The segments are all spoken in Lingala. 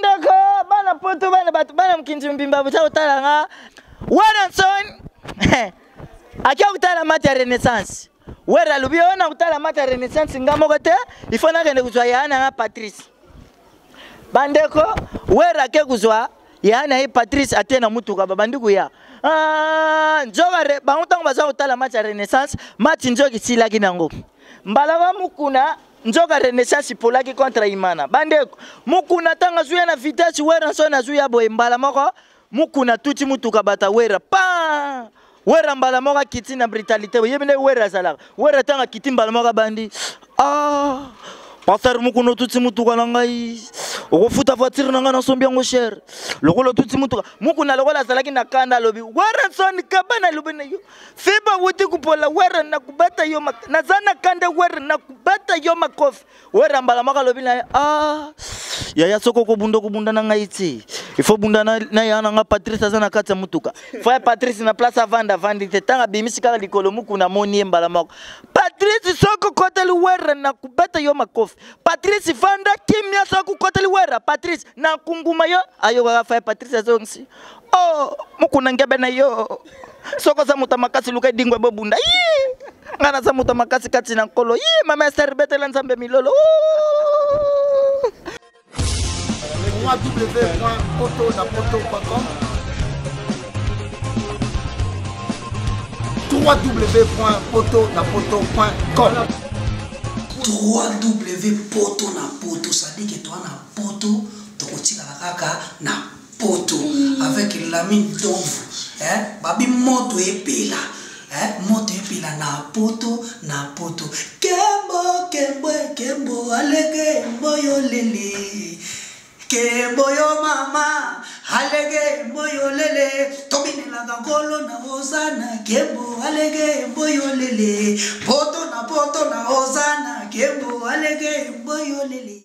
bandeko bana poto bana batu bana mkinzi mbimba buta utalanga Werenson akia utala mata renaissance wera lubio na utala mata renaissance ngamo kote ifona kende kuzwa yana nga Patrice bandeko wera ke kuzwa yana hii Patrice atena mutuka babandiku ya njogare bangutango baza utala mata renaissance mati njoki sila kinango mbalawa mukuna njoka renaissance polaki contre imana bandeko mukuna tanga zuya na vitesse wera so na zuya boye mbala moko mukuna tuti mutuka bata wera pa wera mbala moko kiti na brutalité yebene wera sala wera tanga kiti mbala moko bandi passer mukuna tuti mutuka nangai okufuta voiture nanga na sombi yango cher lokolo tuti mutuka mukuna lokola salaki na kanda lobi wera son kabana lobene yo fiba wuti kupola wera na kubata yo na zana kanda wera na kubata yo makofi wera mbala moko lobi na ya soko ko bunda nanga iti il faut bunda na yana nga Patrice azana kata mutuka fa Patrice na place avanda vandi tetanga bimisi kala likolo mukuna moni mbala moko Patrice soko koteli wera na kubata yo makofi Patrice vanda kimya soko koteli wera Patrice na kunguma yo ayo ga fa Patrice azongsi mukuna ngebe na yo soko za mutamakasi luka dingwe bobunda ngana za mutamakasi kati na nkolo mama serbetela nzambe milolo www.potonapoto.com www.potonapoto.com www.potonapoto, ça dit que toi na poto tokotika kaka na poto avec la mine d'ombre babi moto epela moto epela na poto kembo alege mboyo lele kembo yo mama alege mboyo lele tobine la gangolo na ozana kembo alege mboyo lele poto na ozana kembo alege mboyo lele.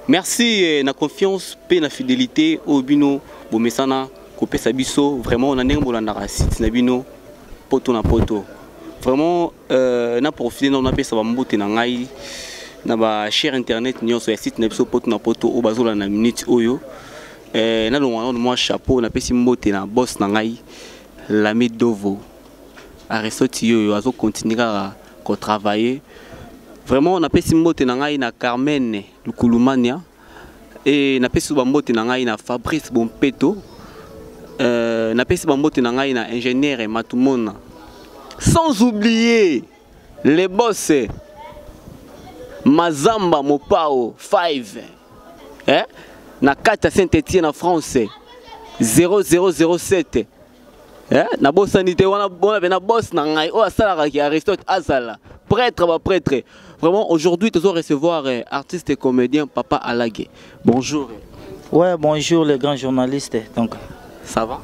Merci na confiance pe na fidélité au bino bomesana kopé sabiso vraiment on a ndenge bolandaka site na bino poto na poto vraiment na profiter na pesa ba mbote na ngai na ba share internet nyonso ya site na biso poto na poto o bazola na minute oyo na longwa moi chapeau na pesi mbote na boss na ngai Lami Dovo Aristoti yo azo continuer ko travailler vraiment na pesi mbote na ngai na Carmen Lukulumania et na pesi ba mbote na ngai na Fabrice Bompeto na pesi ba mbote na ngai na ingénieur Matumona sans oublier les boss Mazamba Mopao 5 na 4 Saint-Étienne en France 0007 na bosanité wana na boss na ngai o asala ki Aristote Azala prêtre vraiment aujourd'hui tu dois recevoir artiste et comédien Papa Alagé. Bonjour. Ouais, bonjour les grands journalistes. Donc ça va?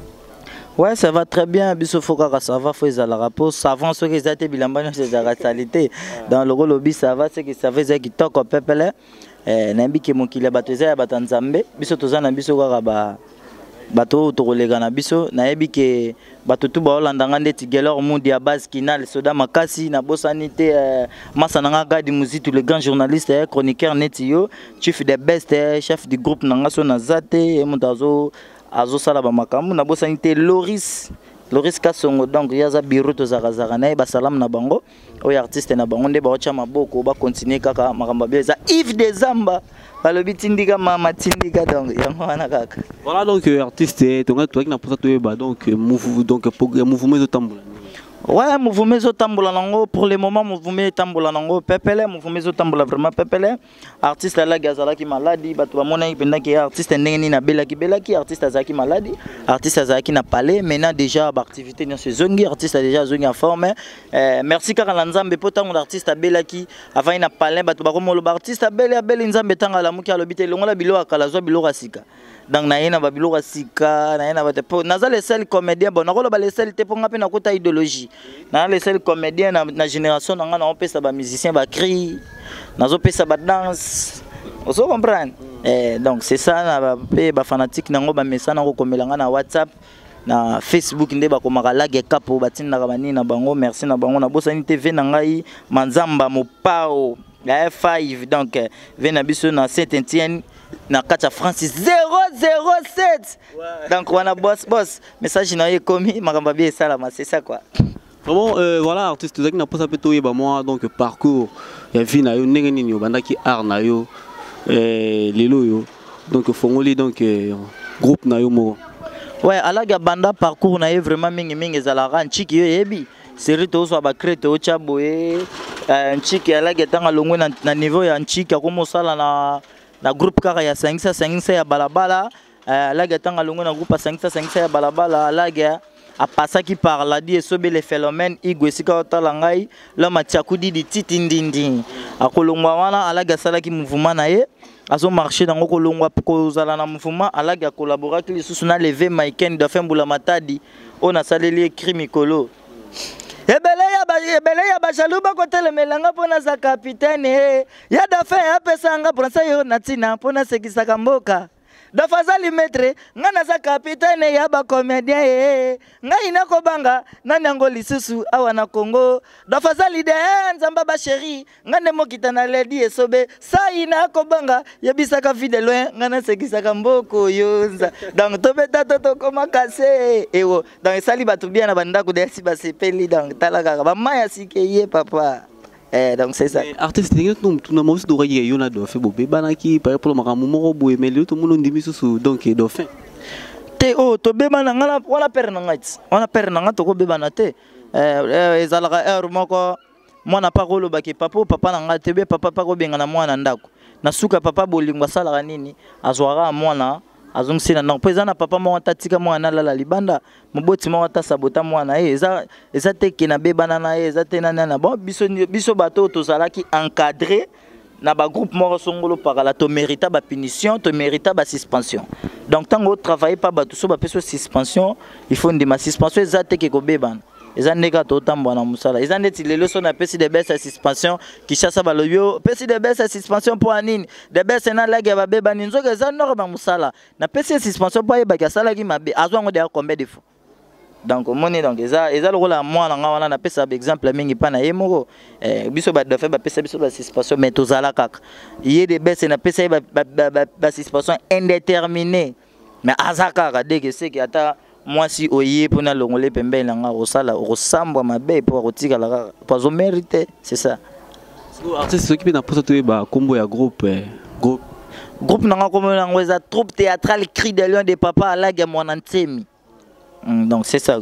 Ouais, ça va très bien. Bisofoka ça va, faut la rapport. Ça avance ce que ça te bilambano c'est la qualité. Dans le lobby ça va, c'est que ça fait qui toque au peuple. Nambi ke mokile bateza ya batanzambe. Biso tozana biso ka ba bato tokolega na biso nayebi ke bato tu ba olandanga ndeti gelor mundi ya base kinal soda makasi na bosanité masananga gadi muzitu le grand journaliste chroniqueur netio chief de best chef du groupe nanga so na zate mutazo azo sala ba makamu na bosanité Loris Kasongo donc yaza biro to zakazaka na ba salam na bango oyo artiste na bango nde ba ocha maboko ba continuer kaka makamba beza Yves des Zamba balobi tindika mama tindika donc yango wana kaka voilà donc artiste tonga toi qui na posa to ba donc mouvement zo tambola. Ouais, mouvement zo tambola nango pour le moment mouvement tambola nango pepele mouvement zo tambola vraiment pepele artiste la gazala ki maladi bato bamona ipenda ki artiste ndenge na belaki artiste azaki maladi artiste azaki na palais maintenant déjà ba activité dans saisongi artiste déjà zongi en forme merci kaka nzambe potango l'artiste belaki avant na palais bato bakomolo ba artiste beli nzambe tanga la muki alobite longola bilo akala zo bilo rasika donc na yena ba bilo rasika na yena ba te naza le seul comédien bon nakolo ba le seul te ponga pe na kota idéologie na les seuls comédiens na génération na on pesa ba musicien ba cri nazo pesa ba danse on se comprend donc c'est ça na ba fanatique nango ba message nango komelanga na WhatsApp na Facebook nde ba komaka lage kapo batinda ka bani na bango merci na bango na bosani TV na ngai Manzamba Mopao la F5 donc vena biso na Saint-Étienne na kati ya Francis 007. Donc on a boss message na commis makamba bien ça c'est ça quoi. Vraiment voilà artiste zaki na posa peto yeba moi donc parcours ya vie na yo ndenge nini bandaki art na yo lelo yo donc fongoli donc groupe na yo mo. Ouais alaga banda parcours na yo vraiment mingi ezalaka nchiki yo yebi série to so ba crete o chaboye nchiki alaga tanga longo na niveau ya nchiki akomosala na groupe kaka ya 5 ya balabala alaga tanga longo na groupe 5 ya balabala alaga a passé qui par la dit sobe les phénomènes igwesika otalangai la matiakudi di titindindi akolongwa wana alaga sala ki mouvement na ye azo marché dans kolongwa ko zala na mouvement alaga collaborer ki lisusu na lever Maiken de Fembula Matadi on a saleli crimicolo ebele ya bajaluba kotele melanga pona za capitaine ya dafe ya pesanga pronsa yo natina pona sekisaka mboka dafazali maître ngana za capitaine ya ba comédien ngai na kobanga nani ngo lisusu awa na Congo dafazali de nzamba ba chéri ngane mokita na ledi esobe sai na kobanga yebisaka vie de loin ngana sekisaka mboko yonza donc tobeta to koma kase ewo donc sali batu bien na banda ko desi ba sepeli donc talaka ba maya sikeye papa. Donc c'est ça. Artiste tu n'as pas de règle yona do fait bobé banaki par exemple makamu moko boye mais tout le monde ndimi susu donc dauphin. Te o to beba na ngala wala père na ngati. On père na ngato ko beba na te. Ezalaka moko mwana pa ko lobaki papa na ngati be papa pa ko benga na mwana ndako. Na suka papa bolingwa sala nini azwara mwana azong sina na pesa na papa mo tatika mwana la libanda moboti mo ta sabota mwana eza te ke na bebana na eza te na bon biso bato to zalaki encadré na ba groupe mo songolo par la to mérita ba punition to mérita ba suspension donc tango travailler pas bato so ba peso suspension il faut ndima suspension eza te ke ko bebana eza ndeka to tambo na musala eza ndeti lelo so na pesi de baisse suspension ki chassa balobio pesi de baisse suspension pour anine de baisse na lage ba beba ninzoka eza noro ba musala na pesi suspension pour yeba ka sala ki mabe azwango de combien de fois donc moni donc eza lokola mwana nga wana na pesa exemple mingi pa na yemoko biso ba de fait ba pesa biso ba suspension mais to zala kaka yé de baisse na pesa ba suspension indéterminée mais azaka dès que c'est que ata moi si oye pour na longolé pembe nanga osala ressemble mabe pour rotika la pas au mérité c'est ça. Artiste qui na posa to ba combo ya groupe nanga comme nanga eza troupe théâtrale Cri des Lions de papa alaga mwanantemi. Donc c'est ça.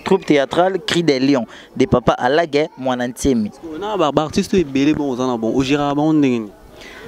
Troupe théâtrale Cri des Lions de papa alaga mwanantemi. On a ba artiste belé bon ozana bon o Gérard bon ndenge.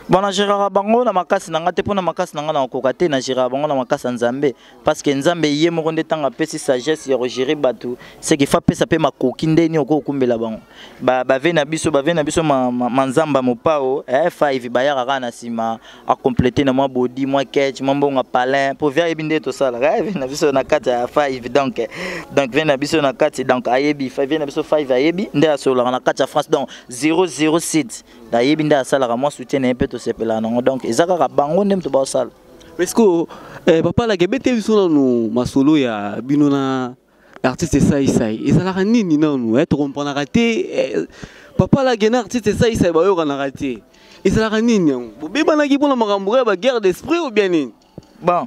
Bon na Gérard bango na makasi nanga te pona makasi nanga na kokate na Gérard bango na makasi nzambe parce que nzambe yé mo nde tanga pesi sagesse ya gérer batu c'est qu'il faut pesa pe makoki ndeni okokumbela bango ba vena biso manzamba mopao 5 ba yaka na sima a compléter na moi body moi catch mbonga palin pour via ebinde to sala vena biso na kati ya 5 donc vena biso na kati donc ayebi vena biso 5 ayebi nde asola na kati ya France donc 007 da yebi nde asala moi soutien un peu sepela non donc ezaka bango ndem to ba sala parce que papa la gebete biso no masolo ya bino na artiste sai ezalaka nini nanu to comprendre raté papa la gena artiste sai ba yo kana raté ezalaka nini bo beba ki pona makambo ba guerre d'esprit ou bien nini bon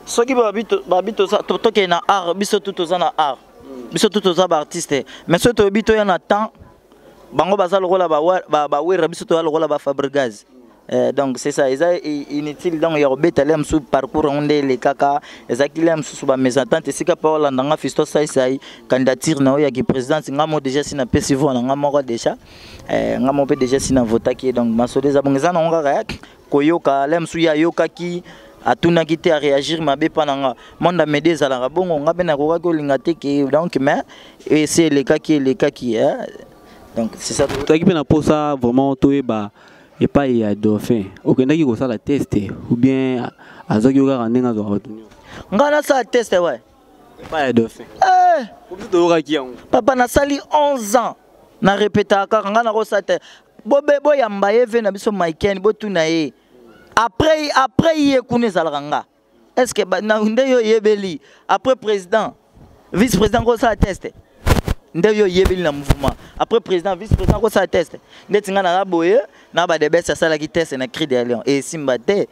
soki ba bito sa to ke na art biso tout za na art biso tout za ba artiste mais so to bito ya na temps bango bazalo kola ba wera biso to lokola ba Fabregas. Donc c'est ça, inutile donc ya robeta lem sous parcours onde les kaka ezakilem sous ba mésentente sika pa Hollande nga fisto sai candidature na ya ki président ngamo déjà sina pesivo na ngamo déjà ngamo pe déjà sina votaki donc masode za bongeza na ngaka koyoka lem sous ya yoka ki atuna kité à réagir mabe pananga monda mede zalanga bongo ngabe na koka ko linga te ke donc mais c'est les cas qui donc c'est ça toi qui peut na posa vraiment toi ba et pas il y a dauphin okenda ki ko sala test ou bien azoki yoka ndenga zo batunyo ngana sa test ouais pas ya dauphin pour tout yoka ki yango papa na sali 11 ans na répéta ka ngana ko sa te bobe boyamba yeve na biso Maiken botuna ye après y ekune zalanga est-ce que na ndeyo yebeli après président vice-président ko sa test ndeyo yebeli na mouvement après président vice-président ko sa test ndeti ngana na boye na ba de besa sala ki test na Cri des Lions et simbate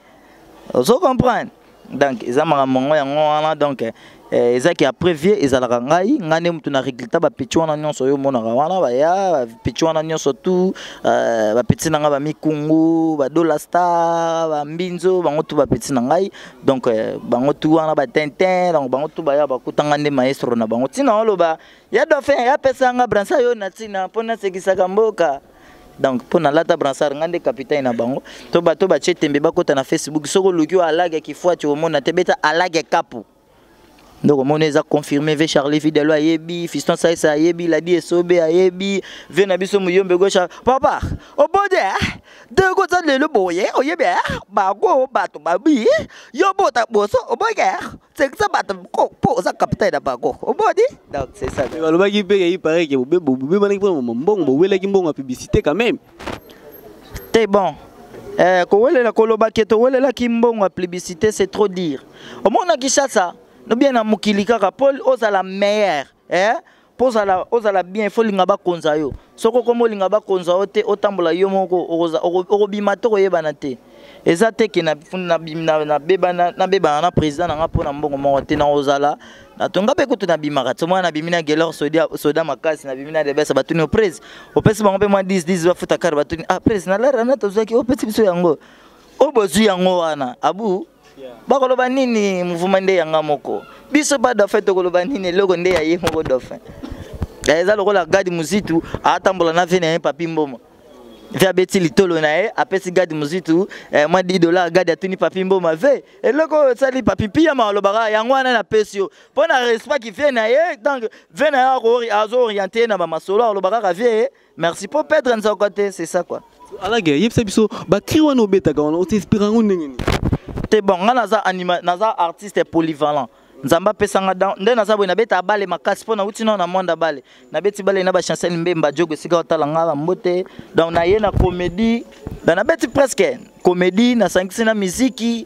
Vous comprenez? Donc, ils ont donc ils qui après vie ils allaient rangai ngane mtu na réglita ba pichwana nyonso yo mona wana ba ya pichwana nyonso tu ba pitina nga ba mikungu ba dollar star ba mbinzo bango tu ba pitina ngai donc bango tu wana ba tintin donc bango tu ba ya ba kutanga nde maestro na bango tina oloba ya do fe ya pesa nga bransa yo na tina pona sekisaka mboka. Donc pour nalata bransar ngande capitaine na bango to ba chetembe ba kota na Facebook soko lukio alage kifua tu mona tebeta alage kapu. Donc on a confirmé ve Charlie Fidelo ayebi fiston ça ayebi la di sobe ayebi ve na biso muyombe gosha papa obode de go za le boye oyebe ba go bato babi yo bota boso oboge c'est ça bato ko po za capitaine ba go obodi. Donc c'est ça le bagi pe il paraît que bobe manik pour mbongo wele ki mbongo publicité quand même c'est bon. Ko wele la koloba keto wele la ki mbongo publicité c'est trop dire au monde qui ça no bien na mukili kaka Paul ozala meilleur pozala ozala bien faut linga ba konza yo soko komo linga ba konza ote otambola yo moko okobima to koyebana te eza te ke na beba na président na pona mbongo moko te na ozala na tonga pe kutu na bimaka to mwana bimina gelor soda makasi na bimina de besa batuni au presse opesi bango pe mwa 10 ba futa kar batuni presse na la na tozaki opesi biso yango obozu yango wana abu bakoloba nini mouvement nde yanga moko biso ba dauphin tokoloba nini loko nde ya ye moko dauphin eza lokola gadi muzitu atambola na vene papi mboma via beti litolo na ye apesi gadi muzitu mwa $10 gadi atuni papi mboma ve eloko sali papi pia malobaka yango wana na pesio pona respect qui vient na ye donc vene azo orienté na ba masolo alobaka ka vie merci pour perdre nza côté c'est ça quoi ala ge yebisa biso ba kriwa no beta ka on t'inspire ngondengeni. C'est bon, naza artiste polyvalent. Nzamba pesanga dans nde naza bo na beta bale makasi pona utina na monde bale. Na beti bale na ba chanson mbemba jogo sika otala ngala mbote. Donc na ye na comédie, na beti presque comédie na sangisi na musique.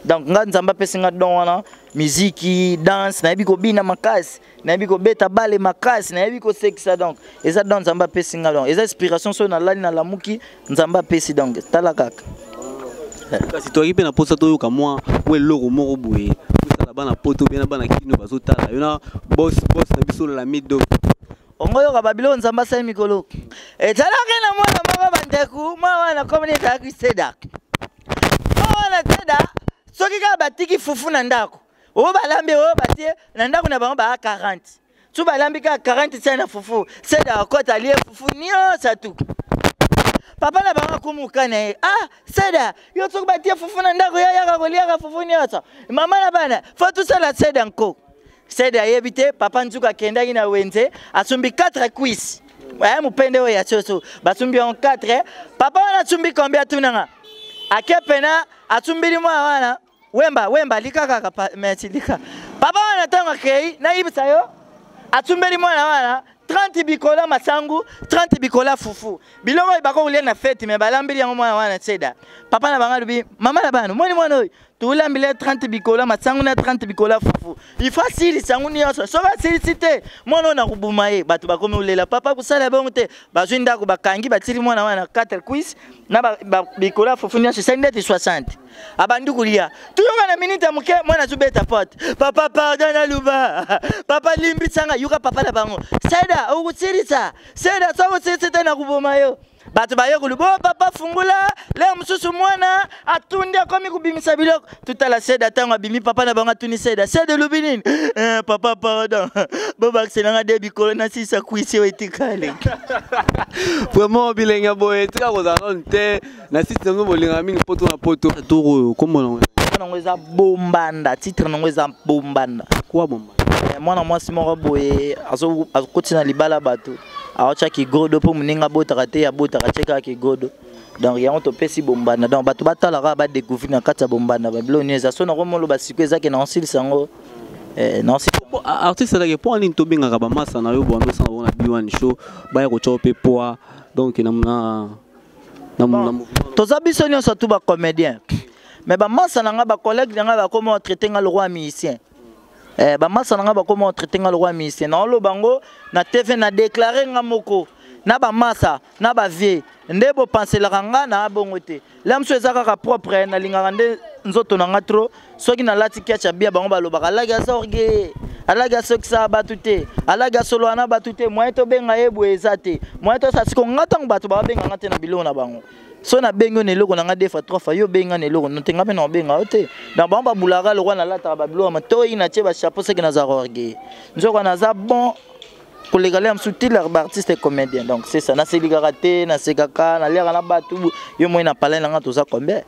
Donc nzamba pesanga don wana musique, danse, na biko bina makasi, na biko beta bale makasi, na biko sexa donc. Eza don nzamba pesanga donc. Eza inspiration so na lani na lamuki nzamba pesi donc. Tala kaka. Kasi toi qui na posa to yoka moi we loko moko boye posa bana poto bien bana kino bazotala yona boss na biso la mido ongoyo ka babilo nzamba sa mikolo tala kena mwana mama bandeku mwana community ya Seda mwana Seda soki ka batiki fufu na ndako o balambi o batie na ndako na bango ba 40 tu balambi ka 40 tsana fufu Seda akota lié fufu nio sa tu papa na banga kumukana Seda yo tsoku batie fufu na ndako ya kolia fufu ni ata mama na bana faut tout ça la Seda nko Seda yebite papa nzuka kenda ina wenze asumbi 4 quiz mupende o ya choso basumbi on 4 papa wana tsumbi combien tunanga akepena atumbili mwa wana wemba likaka merci lika papa wana tanga kei na ibisa yo atumbili mwa wana 30 bikola masangu 30 bikola fufu biloko ibako ulia na fete me balambili yango mwana wana Seda papa na banga lubi mama na bana moni mwana oyi tulambile 30 bikola masangu na 30 bikola fufu ifasili sangu ni yoso soba silicite mwana na kubuma ye batu bakome ulela papa kusala bongo te bazwinda ko bakangi batiri mwana wana 4 quiz na bikola fufu ni yoso 60 abandu kulia tuyoka na minute muke mwana zubeta pot papa pardon luba papa limbi sanga yuka papa na bango Seda ukutsirisa Seda soko tsitsite na kubuma yo batu bayo kulubo papa fungula leo msusu mwana atundi akomi kubimisa biloko tutala Seda tango abimi papa na banga tuni Seda lubinini papa pardon boba akselanga debi kolona sisa kuisi wetikale vraiment bilenga boye tika kozana nte na sisi ngo bolinga mingi poto na poto toro komona ngo eza bombanda titre ngo eza bombanda kwa bombanda mwana mwasi moko boye azokotina libala bato aocha ki godo po muninga botaka te ya botaka cheka ki godo donc yango to pesi bombanda donc bato batala ka ba découvrir na kata bombanda ba bilo neza so na komolo ba sikwe zake na onsili sango non si artiste la ke po ani to binga ba masa na yo bo amesa na B1 show ba ya ko chope poa donc na toza biso nyonso tu ba comédien mais ba masa na nga ba collègue nga ba comment traiter nga le roi musicien ba masa nga ba comment traiter nga le roi musicien na lo bango na TV na déclarer nga moko na ba masa na ba vie nde bo penselaka nga na bongo te la mso ezaka propre na lingaka nde nzoto na nga tro soki na lati kiacha bia bango balobaka alaga sorge alaga sokisa batute alaga solo na batute moyen to benga yebwe ezate moyen to sasiko ngatang batu ba benga ngate na bilona bango so na bengo ne loko na nga defa 3 fois yo benga ne loko ntenga pe na benga ote na bango babulaka lokwa na lata ba bilona to ina che ba chapeau seki na za orgue nzoko na za bon pour les gars subtil artiste et comédien donc c'est ça na seligaraté na sekaka na lera na batu yo moyen na parler na tout ça combien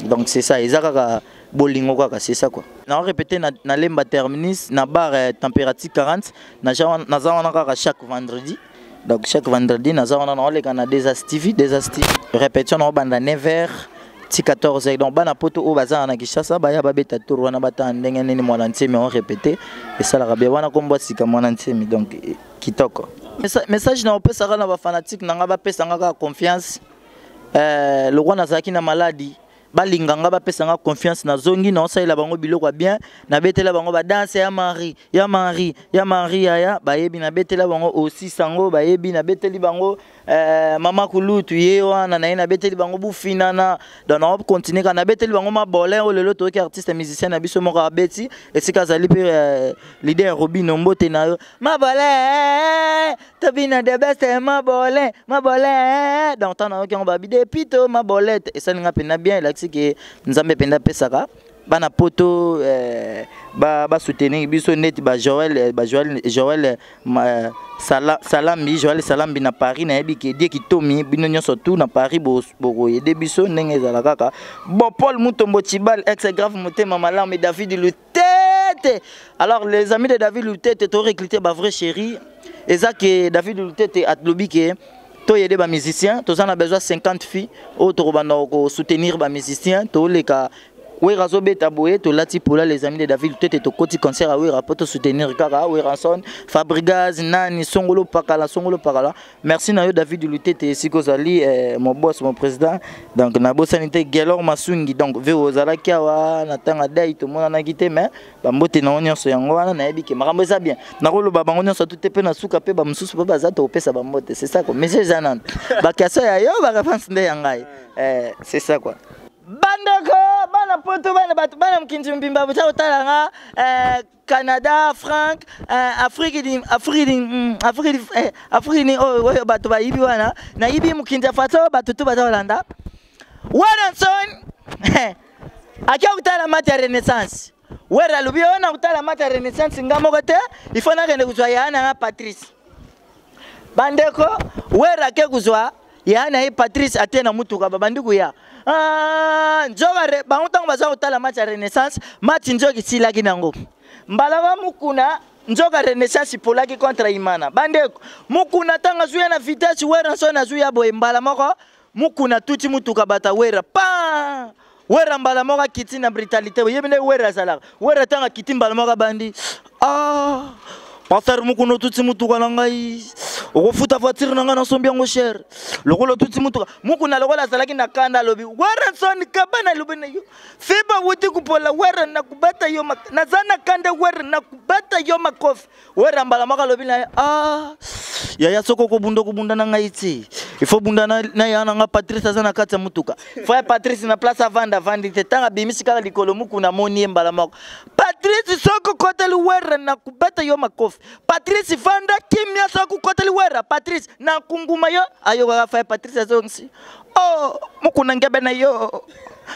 donc c'est ça ezaka bolingo kaka c'est ça quoi na répéter na lemba terminus na bar température 40 na zawana kaka chaque vendredi donc chaque vendredi na zawana na oleka na des astivi répétition na banda 9h ti 14h donc bana poto o bazana na Kishasa baya babeta tour wana bata ndenge nini mwana ntemi on répéter et ça la rabia wana kombo sika mwana ntemi donc kitoko message na opesa kana ba fanatique na nga bapesa nga confiance le roi nazaki na maladie balinganga bapesanga confiance na zongi na osaila bango biloko bien na betela bango ba danse ya Marie ya bayebi na betela bango aussi sango bayebi na beteli bango mama kulutu yewana na beteli bango bufinana donc on continue kana beteli bango mabolin o lelo to ki artiste musicien na biso moko abeti esika zali pe leader Robin Mbote na yo mabolin to bina de best mabolin donc tant na ki on ba bide pito mabolette et ça nga pena bien que nzambe penda pesaka bana poto ba soutenir biso net ba Joël Salambi na Paris na yebi ke die ki tomi bino nyonso tout na Paris bo yede biso ndenge ezala kaka bon Paul Mutombo Chibal ex grave motema malamu David Lutete alors les amis de David Lutete to recruter ba vrai chéri eza que David Lutete atlobi ke to yede ba musicien to ça a besoin 50 filles auto bana ko soutenir ba musicien to leka we razo beta boye to lati pour les amis de David Lutete to koti concert a we rapport soutenir kaka we ranson Fabrigaz nani songolo pakala merci na yo David Lutete siko zali mon boss mon président donc na bo sanité Gelor Masungi donc ve ozala kiawa na tanga dai to mona na kite mais ba mbote na onyoso yango wana na yebi ke makambo eza bien na rolo ba bango nyonso tout pe na suka pe ba mususu ba za to pesa ba mbote c'est ça quoi monsieur Zanan ba kaso ya yo ba réponse nde yangai c'est ça quoi bandeko bana poto bana mkinzi mbimba buta utalanga Canada Frank Afrique oh batu ba yibi wana na yibi mkinzi fato batu tu bata Holanda Waranson akia utala mati ya Renaissance wera lubio na utala mati ya Renaissance ngamoko te il faut na kende kuzwa yana na Patrice bandeko wera ke kuzwa yana hi Patrice atena mutuka babandiku ya njogare bangutango baza utala match ya Renaissance match njogi silaki nango mbalaga mukuna njoga Renaissance polaki contre Imana bandeko mukuna tanga zuya na vitesse wera so na zuya boye mbala moko mukuna tuti mutuka bata wera pa wera mbala moko kiti na brutalité yebene wera sala wera tanga kiti mbala moko bandi passer mukuno tuti mutuka nangai ofuta voiture nanga na sombi yango cher lokolo tuti mutuka mukuna lokola salaki na kanda lobi wera son kabana lobi na yo fiba wuti kupola wera na kubata yo na zana kanda wera na kubata yo makofi wera mbala maka lobi na ya soko ko bunda nanga iti il faut bunda na yana nga Patrice zana kata mutuka fa Patrice na place avanda vandi tetanga bimisika likolo mukuna moni mbala mako Patrice soko koteli wera na kubata yo makofi Patrice vanda kimya soko koteli wera Patrice na kunguma yo ayo ga fa Patrice zonsi mukuna ngebe na yo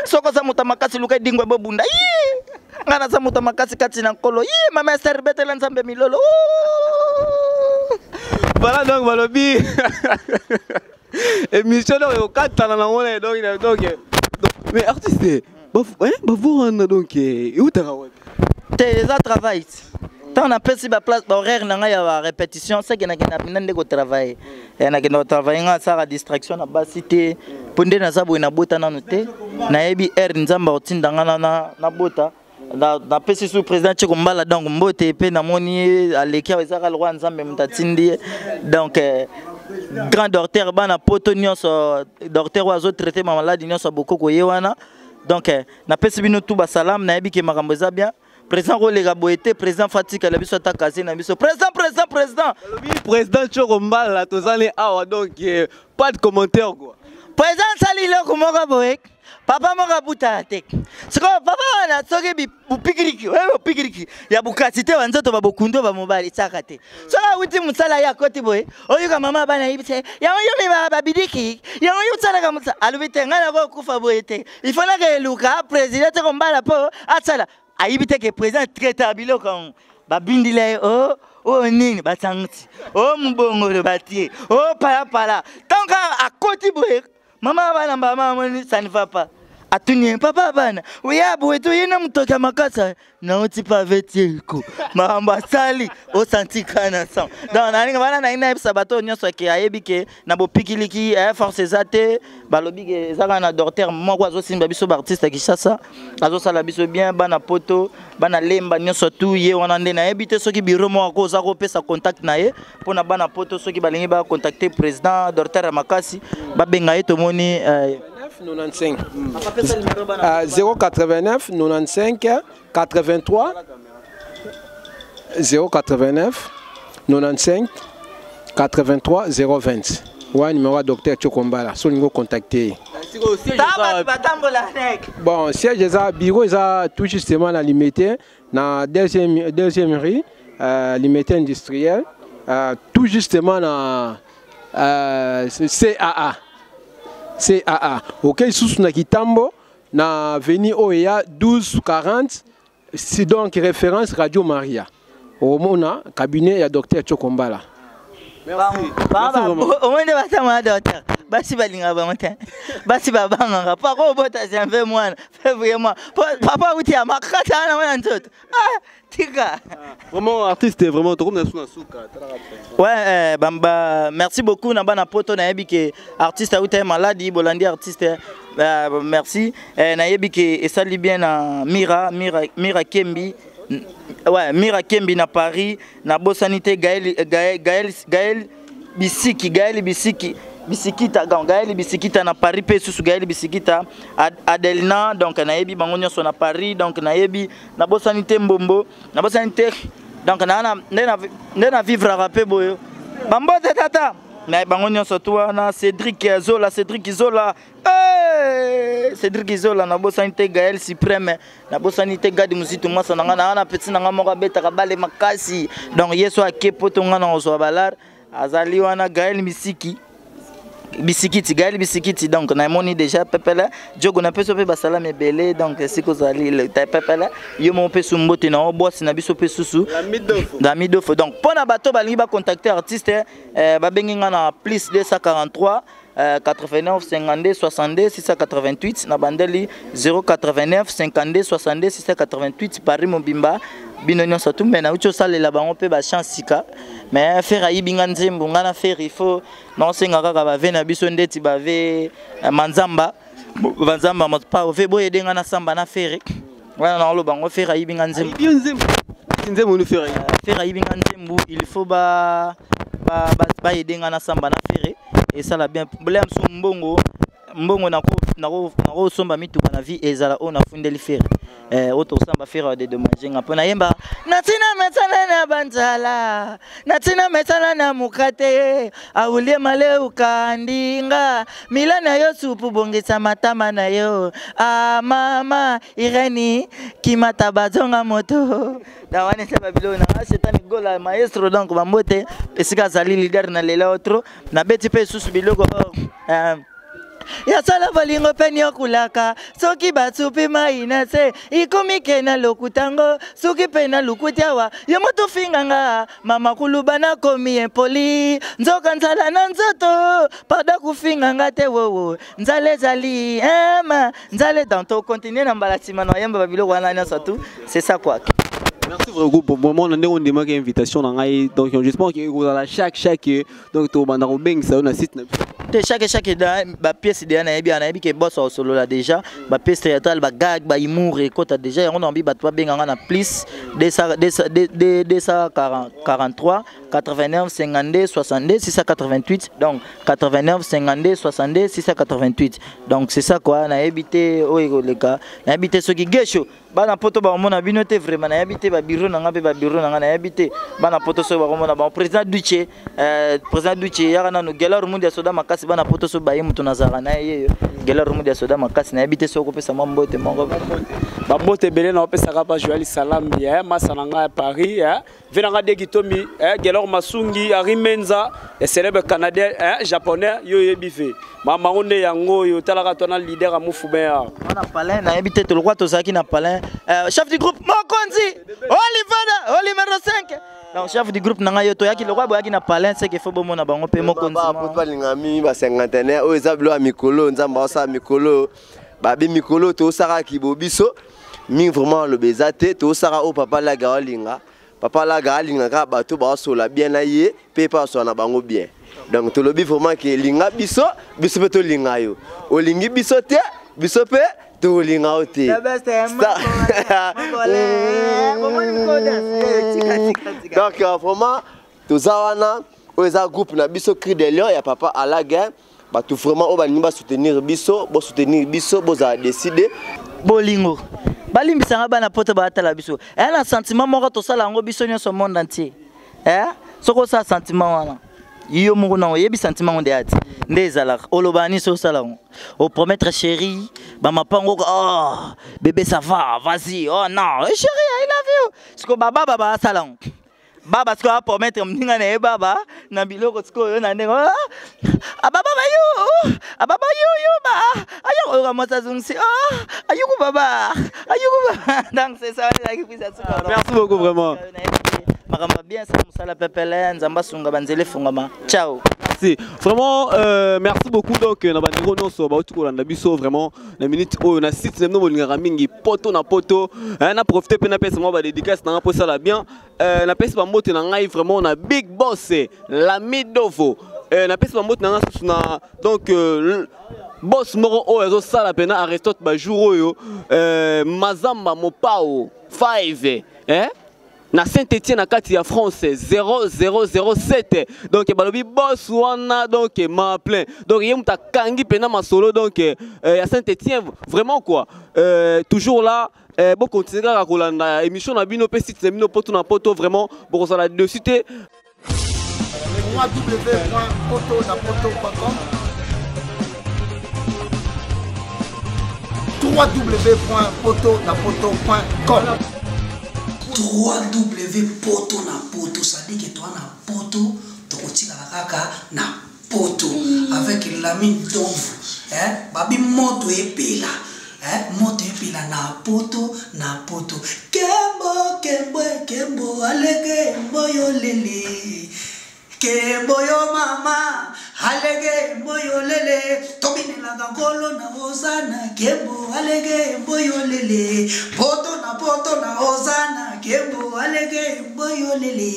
soko za mutamakasi luka dingwe bobunda ngana za mutamakasi kati na nkolo mama serbete la nzambe milolo voilà donc balobi émission au 4 ans donc mais artiste bah vous donc où t'as les travail tant on a pris la place horaire na ya répétition c'est que na ndeko ko travailler na kendo travailler nga ça distraction na basité ponde na sabo na bota na noté na yebi nzamba otindanga na bota na pesi sous président Tcheko Mbala donc mbote pe na moni aleki ezaka le roi nzambe mutatindi donc grand docteur bana poto nyonso docteur wazo traiter ma maladie nyonso bokoko yewana donc na pesi bino tout ba salam na yebi ke makambo za bien président kolega boete président Fatika la biso ta casé na biso président président Chokombala tozali awa donc pas de commentaire quoi. Président sali loko moko boek papa moko buta tek. Siko papa wana soki bi bupikiriki wewe bupikiriki ya bukasite wanzoto babokundo ba mobali tsakate. Soka uti musala ya koti boy oyuka mama bana ibite ya oyumi ba bidiki ya oyu tsala ka mutsa alubite ngana ko kufa boyete. Ifona ke luka président Chokombala po atsala ayibite ke président traiter biloko babindile oh nini batangti oh mbongo le batie oh pala tant à côté boy mama bana mama ça ne va pas atuni papa bana uya boeto yena mtoka makasa na oti paveti ko mamba sali o santi kana sang dans na bana na ina sabato nyoso ke ayebike na bopikiliki force zate balobi ke zaka na docteur moko azo simba biso ba artiste Kishasa azo sala biso bien bana poto bana lemba nyoso tu ye wana nde na ebite soki biro moko za ko pesa contact na ye pona bana poto soki balingi ba contacter président docteur Makasi ba benga ye tomoni 95 089 95 83 089 95 83 020. Ouais, numéro docteur Chokombala. So vous contacter. Bon, siège des bureaux tout justement la limité dans deuxième rue limité industrielle tout justement dans CAA. OK, sous na Kitambo na veni Oya 1240. C'est donc référence Radio Maria. Au mona cabinet ya docteur Chokombala. Merci. Au moins de batama docteur. Basi balinga ba monta. Basi babanga pa ko bota janvier mois février mois. Papa uti ya makata na wana ntoto. Ah, tika. Vraiment artiste vraiment trop na suka. Ouais, bamba merci beaucoup na bana poto na yebi ke artiste uti maladi bolandi artiste merci na yebi ke esali bien na Mira Kembi. Ouais, Mira Kembi na Paris na Bosanité Gaël Bisikita Gaël Bisikita na Paris pe sous Gaël Bisikita Adelina donc na yebi bango nyonso na Paris donc na yebi na Bosanité Mbombo na Bosanité donc na vivre rapé boyo bambo tata na bango nyonso toi na Cédric Izola Cédric Izola na Bosanité Gaël Suprême na Bosanité Gadi Musitu mwasa na petit na moko beta ka bale makasi donc yeso akepo tonga na ozo balar azali wana Gaël Gaël Bisikiti donc na moni déjà pepela jogo na peso pe basala mebele donc siko zali le pepela yo mon pe sumbote na obosi na biso pe susu la midofo donc pona bato balingi ba contacter artiste ba benginga na plus 243 89 52 62 688 na bandeli 089 52 62 688 Paris Mobimba bino nyonso tu mena ucho salela bango pe ba chance sika mais faire ayibinga nzembo ngana faire il faut non senga kaka ba vena biso ndeti ba ve manzamba pa ve boye denga na samba na faire wana na lo bango faire ayibinga nzembo no faire ayibinga nzembo il faut ba yedenga na samba na faire et ça la bien problème sur mbongo nako somba mituka na vie ezala ona fundeli faire auto samba faire de dommages ngapona yemba natina metana na banzala natina metana na mukate aulie male ukandinga milana yo supu bongisa matama na yo mama Irene kimata bazonga moto dawane seba bilona shetani gola maestro donc bambote esika zali leader na lela otro na beti pe susu biloko ya sala balingo peni okulaka soki batsupi maina se ikomike na lokutango soki pena lukutiawa yo moto finganga mama kulubana komi empoli nzoka nzala na nzoto pada kufinganga te wowo nzale zali nzale dans ton continent na mbalatima na yamba babilo wana na satu c'est ça quoi. Merci beaucoup pour moi on a une invitation donc j'espère que vous allez chaque donc to banda ko beng ça on a site chaque pièce de anayebi ke boss au solo là déjà ba pièce théâtrale ba gag ba humour et kota déjà on envie ba toi benganga na plus 243 89 52 62 688 donc 89 52 62 688 donc c'est ça quoi na habité les gars na habité ceux qui gêcho bana poto ba mona binote vraiment na habité ba bureau na ngabe ba bureau na habité bana poto so ba mona ba président Duché ya na no gelor mundi ya soda makasi bana poto so ba yimu tunazara na ye gelor mundi ya soda makasi na habité so ko pesa mambote mongo ba mbote belé na opesa ka ba Joël Salam ya masananga Paris ya venanga de Gitomi gelor masungi arimenza et célèbre canadien japonais yo yebife mama onde yango yo talaka tona leader amu fubea on a palin na habité to lokwa to zaki na palin chef du groupe Mokonzi Oliver 5 donc chef du groupe nanga yo to yaki lokwa boyaki na palin c'est que faut bomona bango pe Mokonzi ba poto lingami ba cinquantenaire o ezablo mikolo nzamba sa mikolo ba bi mikolo to sara kibobiso mi vraiment le bezate to sara o papa la galinga papa la galinga ka bato ba sola bien na ye pe pa so na bango bien donc to lobi vraiment que linga biso pe to linga yo o lingi biso te biso pe to linga o te donc vraiment to zawana o za groupe na biso cri de lion ya papa alaga ba tout vraiment o ba nimba soutenir biso bo za décider bolingo balimbisanga bana poto batala biso un sentiment moko to sala ngo biso nyonso monde entier soko sa sentiment wana yo moko na yebi sentiment on de ati ndezala olobani so sala o promettre chérie ba mapango oh bébé ça va vas-y oh non chérie I love you siko baba sala baba siko a promettre mninga na baba na biloko siko yo na ndengo baba yo ba ayo o mota zungsi ayuko baba donc c'est ça qui puis ça. Merci beaucoup vraiment. Maramba bien ça musala pepele nzamba sunga banzele fungama. Ciao. Merci. Vraiment merci beaucoup donc na bandeko noso ba utukolanda biso vraiment na minute o na site nemno bolingaka mingi poto na poto na profiter pe na pesa mo ba dédicace na po sala bien na pesa ba moto na ngai vraiment na big boss la Midovo na pesa ba moto na ngai na donc boss moro o ezo sala pena Aristote ba jour oyo Mazamba Mopao 5 na Saint-Étienne à kati ya France 0007 donc balobi boss wana donc ma plein donc yemuta kangi pena masolo donc ya Saint-Étienne vraiment quoi toujours là bon continuer à kolanda émission na bino pe site bino poto na poto vraiment bon ça la de cité www.potonapoto.com www.potonapoto.com www.potonapoto, ça dit que toi na poto, tokotika kaka na poto avec l'ami d'ombre, babi moto epela, moto epela na poto kembo alege mboyo lele kembo yo mama alege mboyo lele tobine la gangolo na ozana kembo alege mboyo lele poto na ozana kembo alege mboyo lele.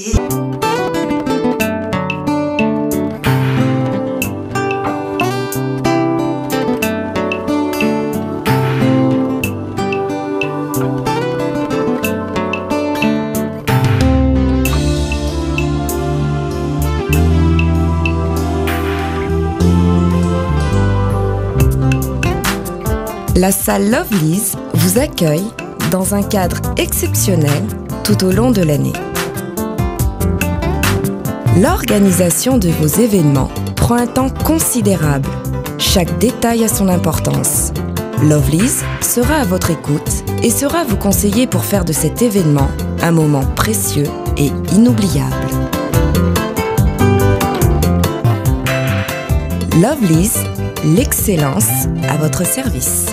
La salle Lovely's vous accueille dans un cadre exceptionnel tout au long de l'année. L'organisation de vos événements prend un temps considérable. Chaque détail a son importance. Lovely's sera à votre écoute et saura vous conseiller pour faire de cet événement un moment précieux et inoubliable. Lovely's, l'excellence à votre service.